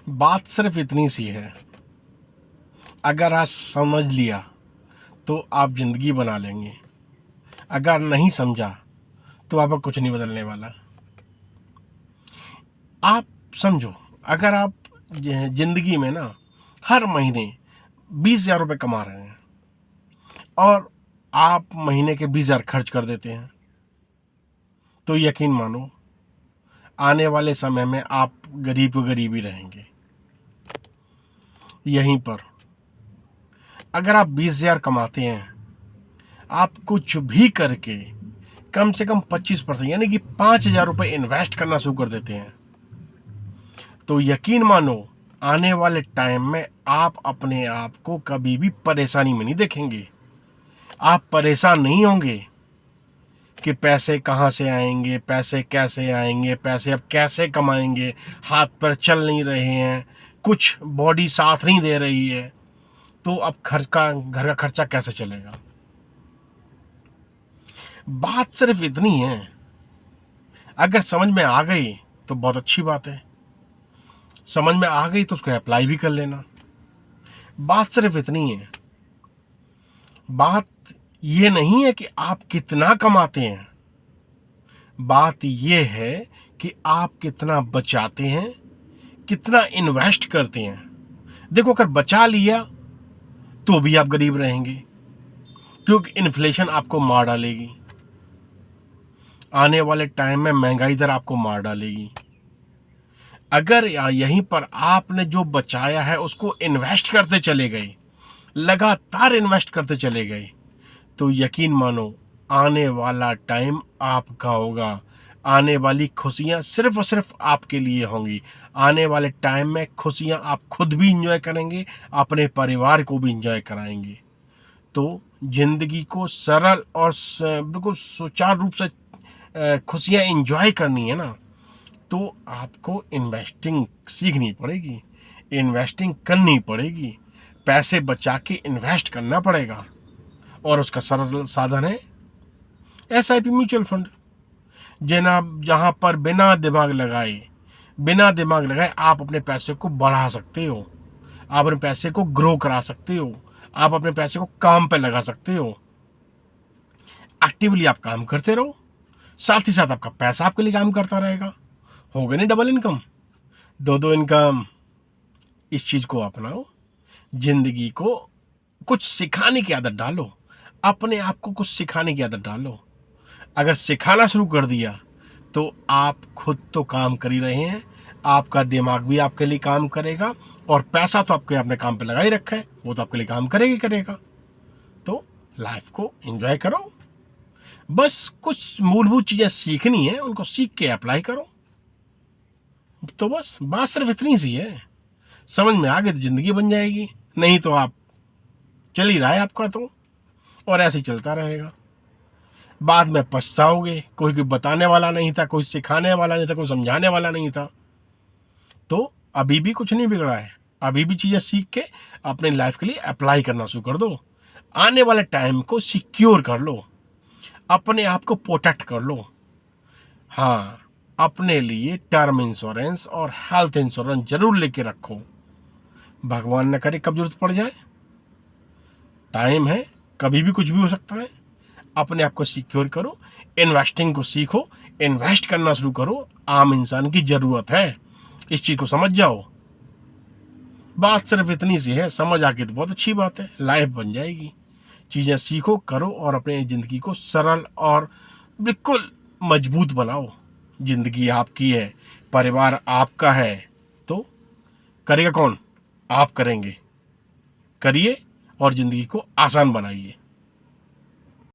बात सिर्फ इतनी सी है, अगर आज समझ लिया तो आप ज़िंदगी बना लेंगे, अगर नहीं समझा तो आपका कुछ नहीं बदलने वाला। आप समझो, अगर आप ज़िंदगी में ना हर महीने 20,000 रुपये कमा रहे हैं और आप महीने के 20,000 खर्च कर देते हैं, तो यकीन मानो आने वाले समय में आप गरीब को गरीब ही रहेंगे। यहीं पर अगर आप 20,000 कमाते हैं, आप कुछ भी करके कम से कम 25% यानी कि 5,000 रुपये इन्वेस्ट करना शुरू कर देते हैं, तो यकीन मानो आने वाले टाइम में आप अपने आप को कभी भी परेशानी में नहीं देखेंगे। आप परेशान नहीं होंगे कि पैसे कहाँ से आएंगे, पैसे कैसे आएंगे, पैसे अब कैसे कमाएंगे, हाथ पर चल नहीं रहे हैं, कुछ बॉडी साथ नहीं दे रही है, तो अब घर का खर्चा कैसे चलेगा। बात सिर्फ इतनी है, अगर समझ में आ गई तो बहुत अच्छी बात है, समझ में आ गई तो उसको अप्लाई भी कर लेना। बात सिर्फ इतनी है, बात ये नहीं है कि आप कितना कमाते हैं, बात ये है कि आप कितना बचाते हैं, कितना इन्वेस्ट करते हैं। देखो, अगर बचा लिया तो भी आप गरीब रहेंगे, क्योंकि इन्फ्लेशन आपको मार डालेगी, आने वाले टाइम में महंगाई दर आपको मार डालेगी। अगर यहीं पर आपने जो बचाया है उसको इन्वेस्ट करते चले गए, लगातार इन्वेस्ट करते चले गए, तो यकीन मानो आने वाला टाइम आपका होगा। आने वाली खुशियां सिर्फ और सिर्फ आपके लिए होंगी। आने वाले टाइम में खुशियां आप खुद भी इंजॉय करेंगे, अपने परिवार को भी इंजॉय कराएंगे। तो जिंदगी को सरल और बिल्कुल सुचारू रूप से खुशियां इंजॉय करनी है ना, तो आपको इन्वेस्टिंग सीखनी पड़ेगी, इन्वेस्टिंग करनी पड़ेगी, पैसे बचा के इन्वेस्ट करना पड़ेगा। और उसका सरल साधन है SIP म्यूचुअल फंड, जहां पर बिना दिमाग लगाए आप अपने पैसे को बढ़ा सकते हो, आप अपने पैसे को ग्रो करा सकते हो, आप अपने पैसे को काम पे लगा सकते हो। एक्टिवली आप काम करते रहो, साथ ही साथ आपका पैसा आपके लिए काम करता रहेगा। हो गई नहीं डबल इनकम, दो इनकम। इस चीज को अपनाओ, जिंदगी को कुछ सिखाने की आदत डालो, अपने आप को कुछ सिखाने की आदत डालो। अगर सिखाना शुरू कर दिया तो आप खुद तो काम कर ही रहे हैं, आपका दिमाग भी आपके लिए काम करेगा, और पैसा तो आपके अपने काम पे लगा ही रखा है, वो तो आपके लिए काम करेगा। तो लाइफ को एंजॉय करो, बस कुछ मूलभूत चीजें सीखनी है, उनको सीख के अप्लाई करो। तो बस बात सिर्फ इतनी सी है, समझ में आ गई तो जिंदगी बन जाएगी, नहीं तो आप चल ही रहा है आपका तो, और ऐसे ही चलता रहेगा। बाद में पछताओगे, कोई बताने वाला नहीं था, कोई सिखाने वाला नहीं था, कोई समझाने वाला नहीं था। तो अभी भी कुछ नहीं बिगड़ा है, अभी भी चीजें सीख के अपने लाइफ के लिए अप्लाई करना शुरू कर दो। आने वाले टाइम को सिक्योर कर लो, अपने आप को प्रोटेक्ट कर लो। हाँ, अपने लिए टर्म इंश्योरेंस और हेल्थ इंश्योरेंस जरूर लेके रखो, भगवान न करे कब जरूरत पड़ जाए। टाइम है, कभी भी कुछ भी हो सकता है। अपने आप को सिक्योर करो, इन्वेस्टिंग को सीखो, इन्वेस्ट करना शुरू करो, आम इंसान की जरूरत है, इस चीज को समझ जाओ। बात सिर्फ इतनी सी है, समझ आके तो बहुत अच्छी बात है, लाइफ बन जाएगी। चीजें सीखो, करो और अपने जिंदगी को सरल और बिल्कुल मजबूत बनाओ। जिंदगी आपकी है, परिवार आपका है, तो करेगा कौन? आप करेंगे। करिए और जिंदगी को आसान बनाइए।